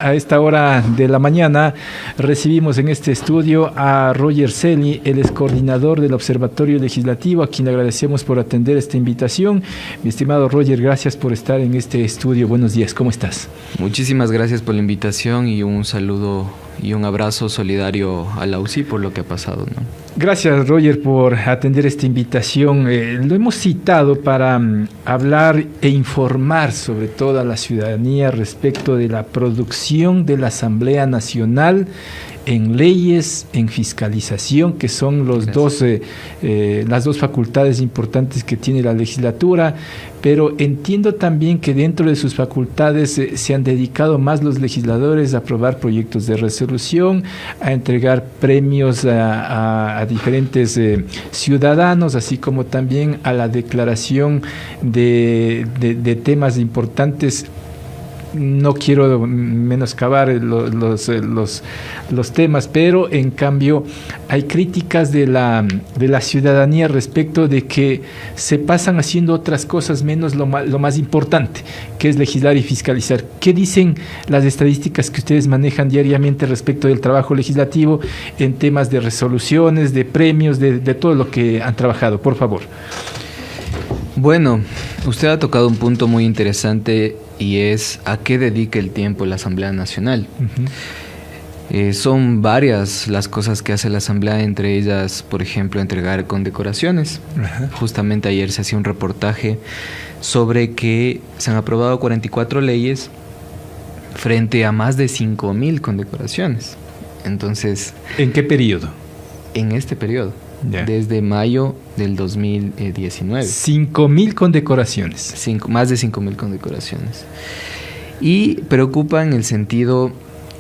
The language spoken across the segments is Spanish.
A esta hora de la mañana recibimos en este estudio a Roger Celi, él es coordinador del Observatorio Legislativo, a quien le agradecemos por atender esta invitación. Mi estimado Roger, gracias por estar en este estudio. Buenos días, ¿cómo estás? Muchísimas gracias por la invitación y un saludo y un abrazo solidario a la UCI por lo que ha pasado, ¿no? Gracias, Roger, por atender esta invitación. Lo hemos citado para hablar e informar sobre todo a la ciudadanía respecto de la producción de la Asamblea Nacional en leyes, en fiscalización, que son las dos facultades importantes que tiene la legislatura, pero entiendo también que dentro de sus facultades se han dedicado más los legisladores a aprobar proyectos de resolución, a entregar premios a diferentes ciudadanos, así como también a la declaración de temas importantes. No quiero menoscabar los temas, pero en cambio hay críticas de la ciudadanía respecto de que se pasan haciendo otras cosas menos lo más importante, que es legislar y fiscalizar. ¿Qué dicen las estadísticas que ustedes manejan diariamente respecto del trabajo legislativo en temas de resoluciones, de premios, de todo lo que han trabajado? Por favor. Bueno, usted ha tocado un punto muy interesante y es a qué dedica el tiempo la Asamblea Nacional. Son varias las cosas que hace la Asamblea, entre ellas, por ejemplo, entregar condecoraciones. Justamente ayer se hacía un reportaje sobre que se han aprobado 44 leyes frente a más de 5.000 condecoraciones. Entonces, ¿en qué periodo? En este periodo. Ya. Desde mayo del 2019. 5.000 condecoraciones. Más de 5.000 condecoraciones. Y preocupa en el sentido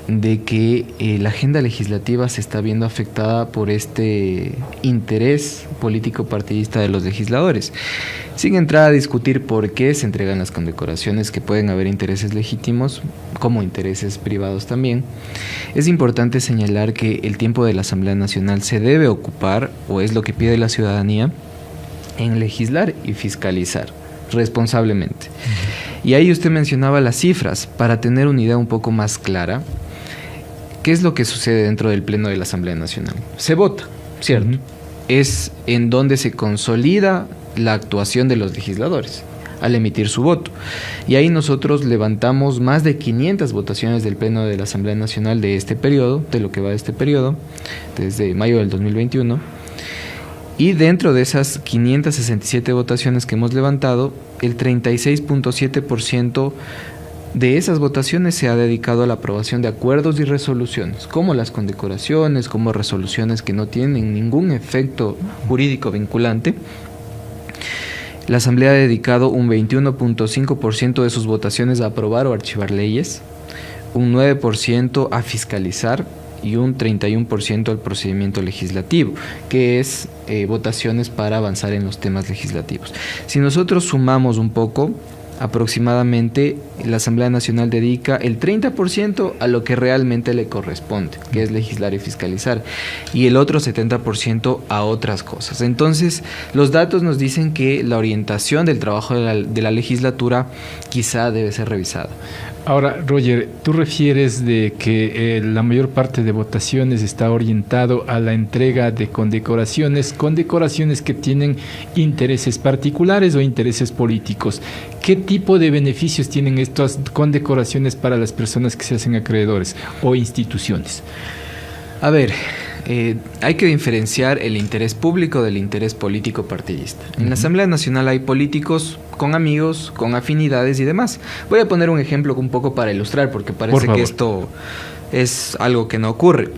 de que la agenda legislativa se está viendo afectada por este interés político partidista de los legisladores. Sin entrar a discutir por qué se entregan las condecoraciones, que pueden haber intereses legítimos, como intereses privados también, es importante señalar que el tiempo de la Asamblea Nacional se debe ocupar, o es lo que pide la ciudadanía, en legislar y fiscalizar responsablemente. Y ahí usted mencionaba las cifras, para tener una idea un poco más clara. ¿Qué es lo que sucede dentro del Pleno de la Asamblea Nacional? Se vota, ¿cierto? Es en donde se consolida la actuación de los legisladores al emitir su voto. Y ahí nosotros levantamos más de 500 votaciones del Pleno de la Asamblea Nacional de este periodo, de lo que va de este periodo, desde mayo del 2021. Y dentro de esas 567 votaciones que hemos levantado, el 36.7% de esas votaciones se ha dedicado a la aprobación de acuerdos y resoluciones, como las condecoraciones, como resoluciones que no tienen ningún efecto jurídico vinculante. La Asamblea ha dedicado un 21.5% de sus votaciones a aprobar o archivar leyes, un 9% a fiscalizar y un 31% al procedimiento legislativo, que es votaciones para avanzar en los temas legislativos. Si nosotros sumamos un poco, aproximadamente la Asamblea Nacional dedica el 30% a lo que realmente le corresponde, que es legislar y fiscalizar, y el otro 70% a otras cosas. Entonces, los datos nos dicen que la orientación del trabajo de la legislatura quizá debe ser revisada. Ahora, Roger, tú refieres de que la mayor parte de votaciones está orientado a la entrega de condecoraciones que tienen intereses particulares o intereses políticos. ¿Qué tipo de beneficios tienen estas condecoraciones para las personas que se hacen acreedores o instituciones? A ver, hay que diferenciar el interés público del interés político partidista. En la Asamblea Nacional hay políticos con amigos, con afinidades y demás. Voy a poner un ejemplo un poco para ilustrar, porque parece que esto es algo que no ocurre.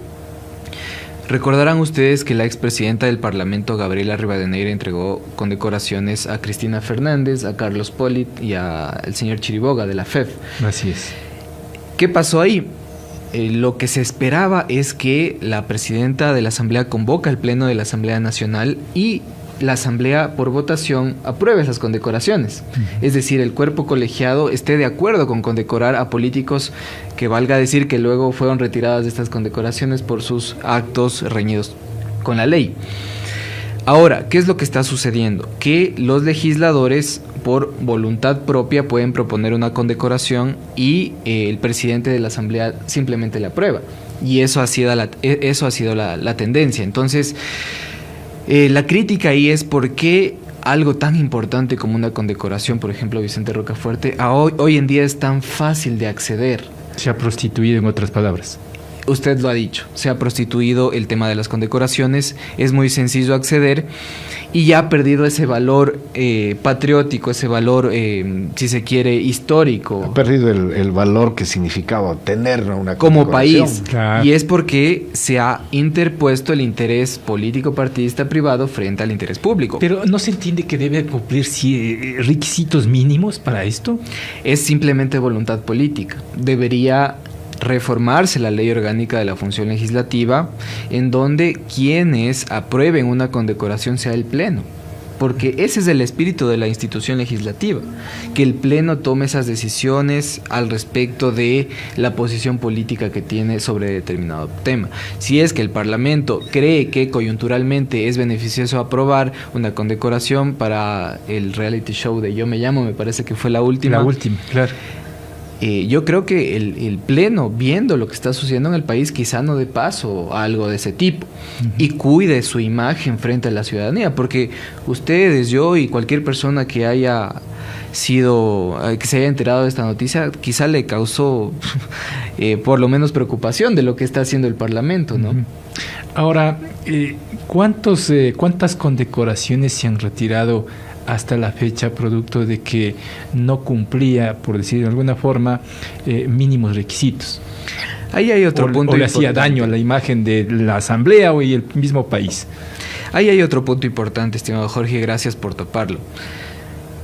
Recordarán ustedes que la expresidenta del Parlamento, Gabriela Rivadeneira, entregó condecoraciones a Cristina Fernández, a Carlos Polit y al señor Chiriboga de la FEF. Así es. ¿Qué pasó ahí? Lo que se esperaba es que la presidenta de la Asamblea convoca al Pleno de la Asamblea Nacional y la Asamblea por votación apruebe esas condecoraciones. Es decir, el cuerpo colegiado esté de acuerdo con condecorar a políticos que valga decir que luego fueron retiradas de estas condecoraciones por sus actos reñidos con la ley. Ahora, ¿qué es lo que está sucediendo? Que los legisladores, por voluntad propia, pueden proponer una condecoración y el presidente de la Asamblea simplemente la aprueba. Y eso ha sido la tendencia. Entonces, la crítica ahí es por qué algo tan importante como una condecoración, por ejemplo, Vicente Rocafuerte, hoy en día es tan fácil de acceder. Se ha prostituido, en otras palabras. Usted lo ha dicho, se ha prostituido el tema de las condecoraciones, es muy sencillo acceder y ya ha perdido ese valor patriótico, ese valor, si se quiere, histórico. Ha perdido el valor que significaba tener una como país. Claro. Y es porque se ha interpuesto el interés político partidista privado frente al interés público. Pero ¿no se entiende que debe cumplir requisitos mínimos para esto? Es simplemente voluntad política. Debería reformarse la ley orgánica de la función legislativa en donde quienes aprueben una condecoración sea el Pleno, porque ese es el espíritu de la institución legislativa, que el Pleno tome esas decisiones al respecto de la posición política que tiene sobre determinado tema. Si es que el Parlamento cree que coyunturalmente es beneficioso aprobar una condecoración para el reality show de Yo Me Llamo, me parece que fue la última. La última, claro. Yo creo que el Pleno, viendo lo que está sucediendo en el país, quizá no dé paso a algo de ese tipo y cuide su imagen frente a la ciudadanía, porque ustedes, yo y cualquier persona que haya que se haya enterado de esta noticia, quizá le causó por lo menos preocupación de lo que está haciendo el Parlamento, ¿no? Ahora, ¿cuántas condecoraciones se han retirado hasta la fecha, producto de que no cumplía, por decir de alguna forma, mínimos requisitos? Ahí hay otro punto o le hacía daño a la imagen de la Asamblea y el mismo país. Ahí hay otro punto importante, estimado Jorge, gracias por toparlo.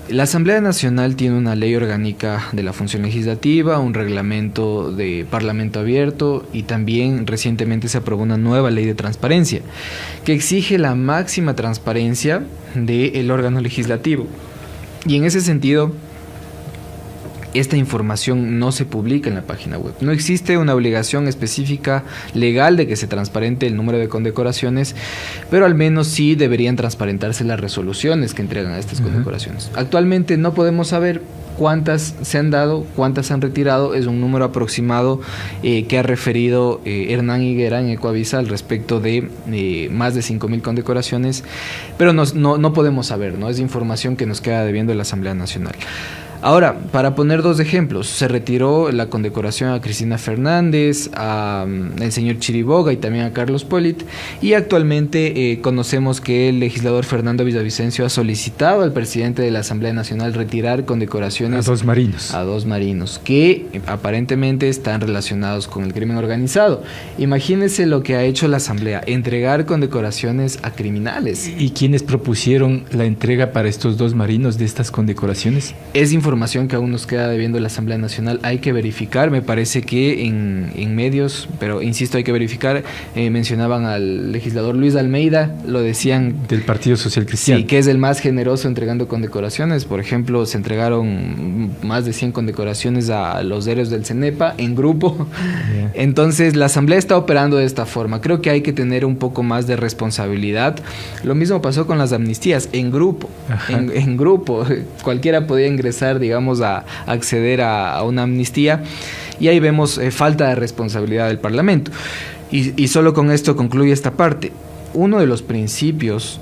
La Asamblea Nacional tiene una ley orgánica de la función legislativa, un reglamento de Parlamento abierto y también recientemente se aprobó una nueva ley de transparencia que exige la máxima transparencia del órgano legislativo. Y en ese sentido, esta información no se publica en la página web. No existe una obligación específica legal de que se transparente el número de condecoraciones, pero al menos sí deberían transparentarse las resoluciones que entregan a estas condecoraciones. Actualmente no podemos saber cuántas se han dado, cuántas se han retirado. Es un número aproximado que ha referido Hernán Higuera en Ecoavisa al respecto de más de 5,000 condecoraciones, pero no podemos saber, ¿no? Es información que nos queda debiendo la Asamblea Nacional. Ahora, para poner dos ejemplos, se retiró la condecoración a Cristina Fernández, al señor Chiriboga y también a Carlos Polit, y actualmente conocemos que el legislador Fernando Villavicencio ha solicitado al presidente de la Asamblea Nacional retirar condecoraciones a dos marinos que aparentemente están relacionados con el crimen organizado. Imagínense lo que ha hecho la Asamblea, entregar condecoraciones a criminales. ¿Y quiénes propusieron la entrega para estos dos marinos de estas condecoraciones? Es información que aún nos queda debiendo la Asamblea Nacional. Hay que verificar, me parece que en medios, pero insisto, hay que verificar. Mencionaban al legislador Luis Almeida, lo decían. Del Partido Social Cristiano. Sí, que es el más generoso entregando condecoraciones. Por ejemplo, se entregaron más de 100 condecoraciones a los héroes del CENEPA en grupo. Yeah. Entonces, la Asamblea está operando de esta forma. Creo que hay que tener un poco más de responsabilidad. Lo mismo pasó con las amnistías, en grupo. En grupo. Cualquiera podía ingresar, digamos, a acceder a una amnistía, y ahí vemos falta de responsabilidad del Parlamento. Y solo con esto concluye esta parte. Uno de los principios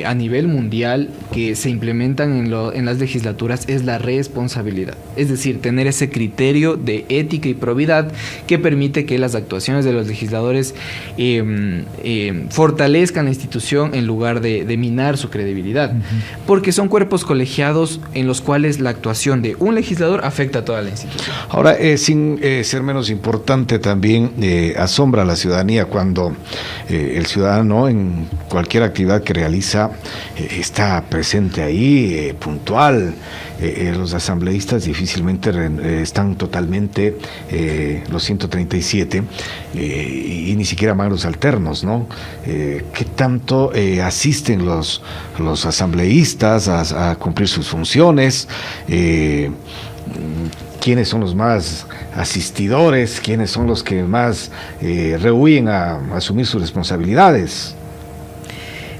a nivel mundial que se implementan en las legislaturas es la responsabilidad, es decir, tener ese criterio de ética y probidad que permite que las actuaciones de los legisladores fortalezcan la institución en lugar de minar su credibilidad, porque son cuerpos colegiados en los cuales la actuación de un legislador afecta a toda la institución. Ahora, sin ser menos importante, también asombra a la ciudadanía cuando el ciudadano en cualquier actividad que realiza está presente ahí, puntual. Los asambleístas difícilmente están totalmente, los 137, y ni siquiera van los alternos, ¿no? ¿Qué tanto asisten los asambleístas a cumplir sus funciones? ¿Quiénes son los más asistidores? ¿Quiénes son los que más rehuyen a asumir sus responsabilidades?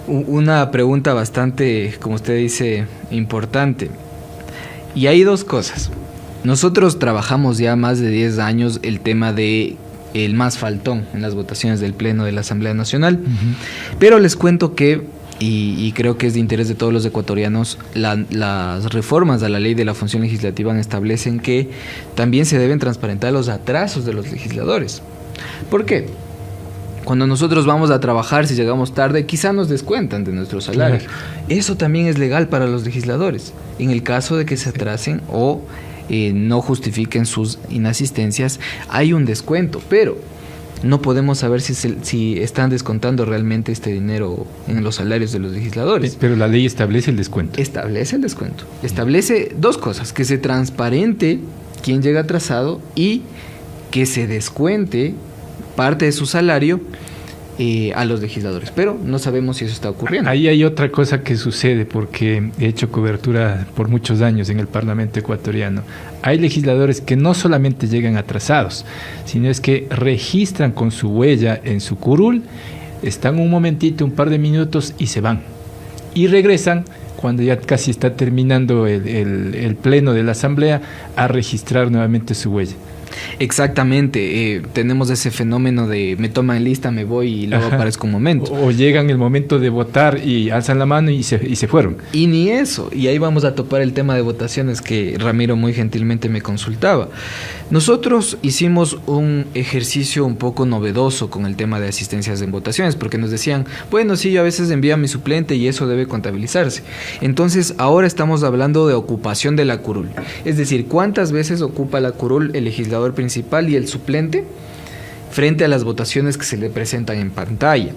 Una pregunta bastante, como usted dice, importante. Y hay dos cosas. Nosotros trabajamos ya más de 10 años el tema de el más faltón en las votaciones del Pleno de la Asamblea Nacional. Pero les cuento que, y creo que es de interés de todos los ecuatorianos, las reformas a la ley de la función legislativa establecen que también se deben transparentar los atrasos de los legisladores. ¿Por qué? Cuando nosotros vamos a trabajar, si llegamos tarde, quizá nos descuentan de nuestro salario. Claro. Eso también es legal para los legisladores. En el caso de que se atrasen o no justifiquen sus inasistencias, hay un descuento, pero no podemos saber si están descontando realmente este dinero en los salarios de los legisladores. Pero la ley establece el descuento. Establece el descuento. Establece dos cosas: que se transparente quién llega atrasado y que se descuente parte de su salario a los legisladores, pero no sabemos si eso está ocurriendo. Ahí hay otra cosa que sucede, porque he hecho cobertura por muchos años en el Parlamento ecuatoriano. Hay legisladores que no solamente llegan atrasados, sino es que registran con su huella en su curul, están un momentito, un par de minutos y se van. Y regresan cuando ya casi está terminando el pleno de la Asamblea a registrar nuevamente su huella. Exactamente, tenemos ese fenómeno de me toman lista, me voy y luego aparezco un momento. O llegan el momento de votar y alzan la mano y se fueron. Y ni eso, y ahí vamos a topar el tema de votaciones que Ramiro muy gentilmente me consultaba. Nosotros hicimos un ejercicio un poco novedoso con el tema de asistencias en votaciones, porque nos decían, bueno, sí, yo a veces envío a mi suplente y eso debe contabilizarse. Entonces, ahora estamos hablando de ocupación de la curul. Es decir, ¿cuántas veces ocupa la curul el legislador principal y el suplente frente a las votaciones que se le presentan en pantalla?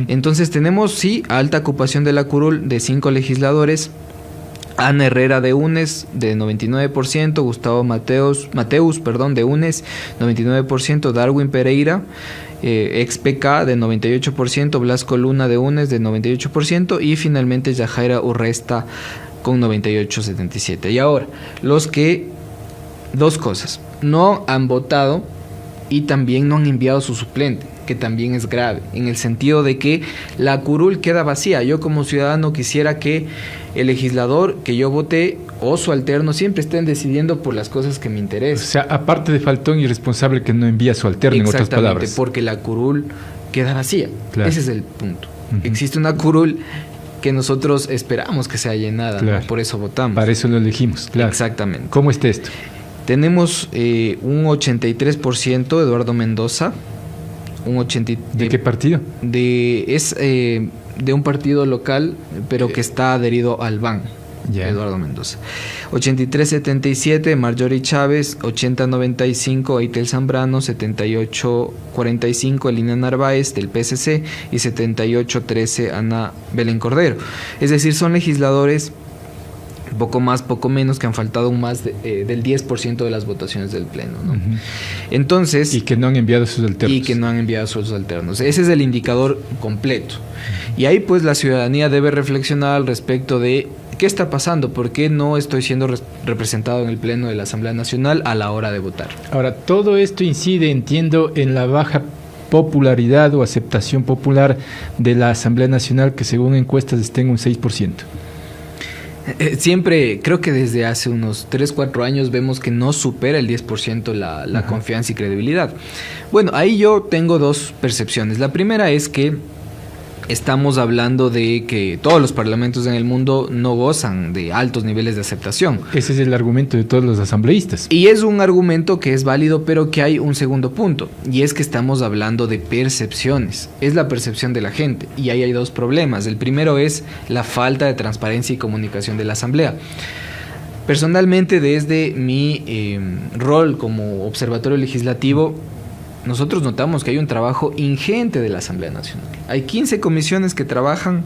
Entonces tenemos, sí, alta ocupación de la curul de 5 legisladores: Ana Herrera de UNES de 99%, Gustavo Mateus de UNES 99%, Darwin Pereira ex PK de 98%, Blasco Luna de UNES de 98% y finalmente Yajaira Urresta con 98,77%. Y ahora, dos cosas: no han votado y también no han enviado su suplente, que también es grave, en el sentido de que la curul queda vacía. Yo como ciudadano quisiera que el legislador que yo voté o su alterno siempre estén decidiendo por las cosas que me interesan. O sea, aparte de faltón y responsable que no envía su alterno, en otras palabras. Exactamente, porque la curul queda vacía. Claro. Ese es el punto. Existe una curul que nosotros esperamos que sea llenada, claro, ¿no? Por eso votamos. Para eso lo elegimos, claro. Exactamente. ¿Cómo está esto? Tenemos un 83% Eduardo Mendoza. ¿De qué partido? De un partido local, pero que está adherido al BAN. Yeah. Eduardo Mendoza. 83-77 Marjorie Chávez, 80-95 Eitel Zambrano, 78-45 Elina Narváez del PSC y 78-13 Ana Belén Cordero. Es decir, son legisladores poco más, poco menos, que han faltado más del 10% de las votaciones del Pleno, ¿no? Entonces, y que no han enviado sus alternos. Ese es el indicador completo. Y ahí pues la ciudadanía debe reflexionar al respecto de qué está pasando, por qué no estoy siendo representado en el Pleno de la Asamblea Nacional a la hora de votar. Ahora, todo esto incide, entiendo, en la baja popularidad o aceptación popular de la Asamblea Nacional, que según encuestas está en un 6%. Siempre, creo que desde hace unos 3-4 años vemos que no supera el 10% la confianza y credibilidad. Bueno, ahí yo tengo dos percepciones. La primera es que estamos hablando de que todos los parlamentos en el mundo no gozan de altos niveles de aceptación. Ese es el argumento de todos los asambleístas. Y es un argumento que es válido, pero que hay un segundo punto, y es que estamos hablando de percepciones. Es la percepción de la gente, y ahí hay dos problemas. El primero es la falta de transparencia y comunicación de la Asamblea. Personalmente, desde mi rol como observatorio legislativo, nosotros notamos que hay un trabajo ingente de la Asamblea Nacional. Hay 15 comisiones que trabajan,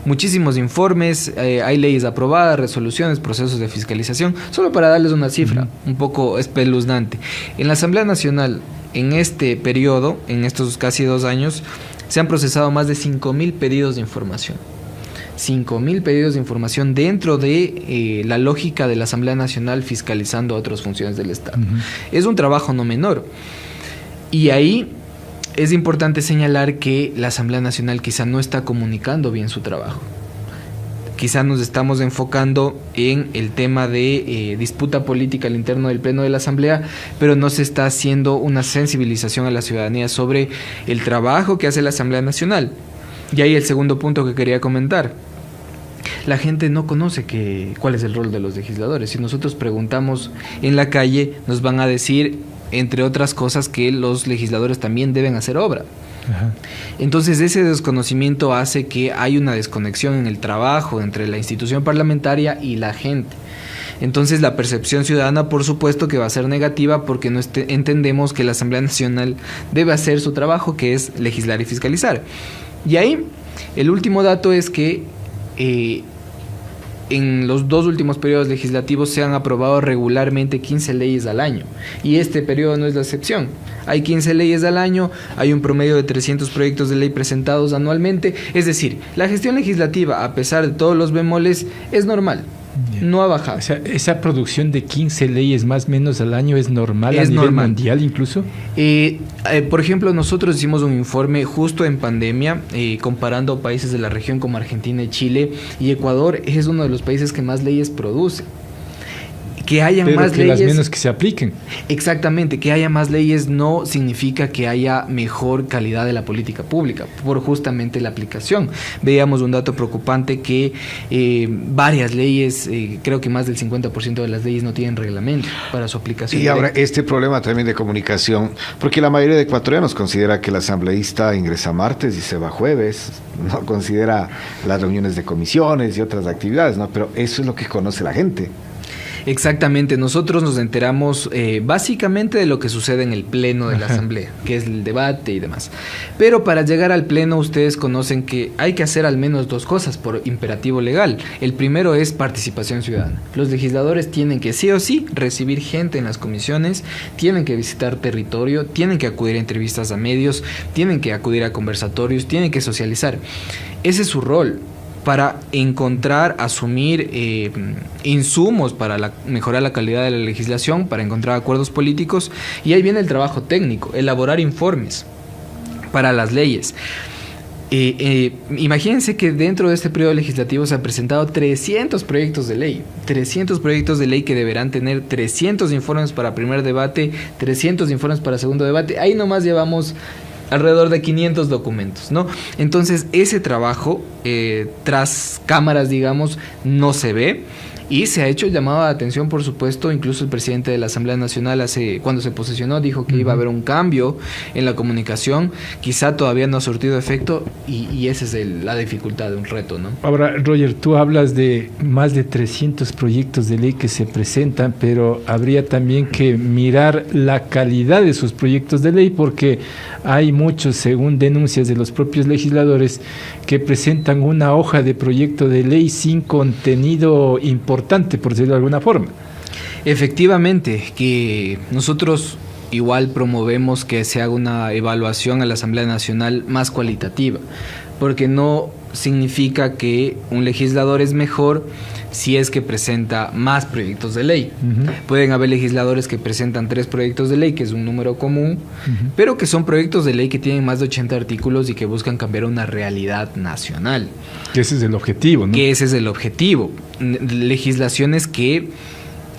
muchísimos informes, hay leyes aprobadas, resoluciones, procesos de fiscalización. Solo para darles una cifra un poco espeluznante. En la Asamblea Nacional, en este periodo, en estos casi 2 años, se han procesado más de 5,000 pedidos de información. 5,000 pedidos de información dentro de la lógica de la Asamblea Nacional fiscalizando otras funciones del Estado. Es un trabajo no menor. Y ahí es importante señalar que la Asamblea Nacional quizá no está comunicando bien su trabajo. Quizá nos estamos enfocando en el tema de disputa política al interno del Pleno de la Asamblea, pero no se está haciendo una sensibilización a la ciudadanía sobre el trabajo que hace la Asamblea Nacional. Y ahí el segundo punto que quería comentar. La gente no conoce cuál es el rol de los legisladores. Si nosotros preguntamos en la calle, nos van a decir, entre otras cosas, que los legisladores también deben hacer obra. Ajá. Entonces ese desconocimiento hace que hay una desconexión en el trabajo entre la institución parlamentaria y la gente. Entonces la percepción ciudadana, por supuesto, que va a ser negativa porque no entendemos que la Asamblea Nacional debe hacer su trabajo, que es legislar y fiscalizar. Y ahí el último dato es que en los 2 últimos periodos legislativos se han aprobado regularmente 15 leyes al año, y este periodo no es la excepción. Hay 15 leyes al año, hay un promedio de 300 proyectos de ley presentados anualmente, es decir, la gestión legislativa, a pesar de todos los bemoles, es normal. Bien. No ha bajado. O sea, esa producción de 15 leyes más o menos al año es normal a nivel mundial incluso. Por ejemplo, nosotros hicimos un informe justo en pandemia comparando países de la región como Argentina y Chile, y Ecuador es uno de los países que más leyes produce. Que hayan pero más que leyes, las menos que se apliquen. Exactamente, que haya más leyes no significa que haya mejor calidad de la política pública, por justamente la aplicación. Veíamos un dato preocupante que varias leyes, creo que más del 50% de las leyes no tienen reglamento para su aplicación. Y ahora este problema también de comunicación, porque la mayoría de ecuatorianos considera que el asambleísta ingresa martes y se va jueves, no considera las reuniones de comisiones y otras actividades, ¿no? Pero eso es lo que conoce la gente. Exactamente, nosotros nos enteramos básicamente de lo que sucede en el pleno de la Asamblea, que es el debate y demás. Pero para llegar al pleno ustedes conocen que hay que hacer al menos 2 cosas por imperativo legal. El primero es participación ciudadana. Los legisladores tienen que sí o sí recibir gente en las comisiones, tienen que visitar territorio, tienen que acudir a entrevistas a medios, tienen que acudir a conversatorios, tienen que socializar. Ese es su rol, para encontrar, asumir insumos para mejorar la calidad de la legislación, para encontrar acuerdos políticos, y ahí viene el trabajo técnico, elaborar informes para las leyes. Imagínense que dentro de este periodo legislativo se han presentado 300 proyectos de ley, 300 proyectos de ley que deberán tener 300 informes para primer debate, 300 informes para segundo debate. Ahí nomás llevamos alrededor de 500 documentos, ¿no? Entonces ese trabajo tras cámaras, digamos, no se ve. Y se ha hecho el llamado de atención, por supuesto. Incluso el presidente de la Asamblea Nacional cuando se posesionó dijo que iba a haber un cambio en la comunicación. Quizá todavía no ha surtido efecto y esa es la dificultad de un reto, ¿no? Ahora, Roger, tú hablas de más de 300 proyectos de ley que se presentan, pero habría también que mirar la calidad de esos proyectos de ley, porque hay muchos, según denuncias de los propios legisladores, que presentan una hoja de proyecto de ley sin contenido importante, por decirlo de alguna forma. Efectivamente, que nosotros igual promovemos que se haga una evaluación a la Asamblea Nacional más cualitativa, porque no significa que un legislador es mejor si es que presenta más proyectos de ley. Pueden haber legisladores que presentan 3 proyectos de ley, que es un número común, pero que son proyectos de ley que tienen más de 80 artículos y que buscan cambiar una realidad nacional. Que ese es el objetivo, ¿no? Que ese es el objetivo. Legislaciones que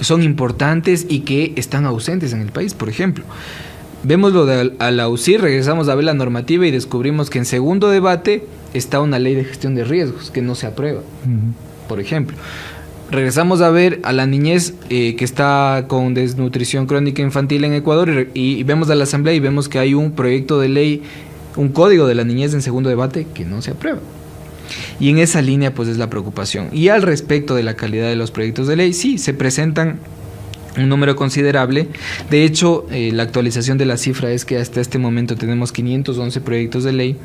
son importantes y que están ausentes en el país, por ejemplo. Vemos lo de ALAUCI, regresamos a ver la normativa y descubrimos que en segundo debate está una ley de gestión de riesgos que no se aprueba, por ejemplo. Regresamos a ver a la niñez que está con desnutrición crónica infantil en Ecuador y vemos a la Asamblea y vemos que hay un proyecto de ley, un código de la niñez en segundo debate que no se aprueba. Y en esa línea pues es la preocupación. Y al respecto de la calidad de los proyectos de ley, sí, se presentan un número considerable. De hecho, la actualización de la cifra es que hasta este momento tenemos 511 proyectos de ley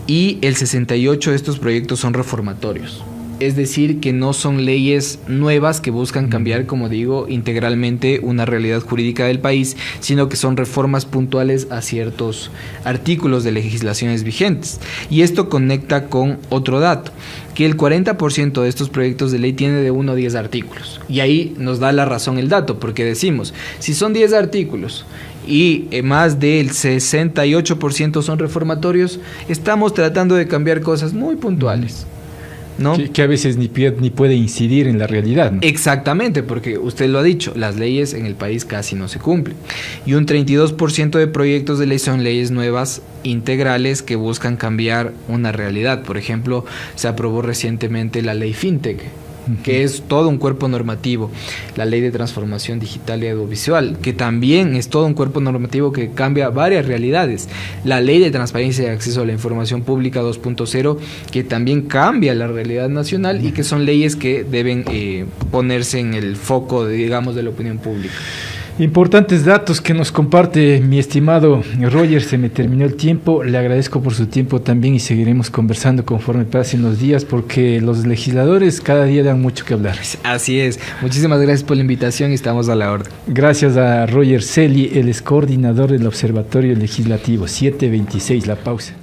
y el 68 de estos proyectos son reformatorios. Es decir, que no son leyes nuevas que buscan cambiar, como digo, integralmente una realidad jurídica del país, sino que son reformas puntuales a ciertos artículos de legislaciones vigentes. Y esto conecta con otro dato, que el 40% de estos proyectos de ley tiene de 1 a 10 artículos. Y ahí nos da la razón el dato, porque decimos, si son 10 artículos y más del 68% son reformatorios, estamos tratando de cambiar cosas muy puntuales, ¿no? Que a veces ni puede incidir en la realidad, ¿no? Exactamente, porque usted lo ha dicho, las leyes en el país casi no se cumplen. Y un 32% de proyectos de ley son leyes nuevas, integrales, que buscan cambiar una realidad. Por ejemplo, se aprobó recientemente la ley FinTech, que es todo un cuerpo normativo, la ley de transformación digital y audiovisual, que también es todo un cuerpo normativo que cambia varias realidades, la ley de transparencia y acceso a la información pública 2.0, que también cambia la realidad nacional y que son leyes que deben ponerse en el foco, digamos, de la opinión pública. Importantes datos que nos comparte mi estimado Roger. Se me terminó el tiempo, le agradezco por su tiempo también y seguiremos conversando conforme pasen los días, porque los legisladores cada día dan mucho que hablar. Así es, muchísimas gracias por la invitación y estamos a la orden. Gracias a Roger Celi, él es coordinador del Observatorio Legislativo. 7:26, la pausa.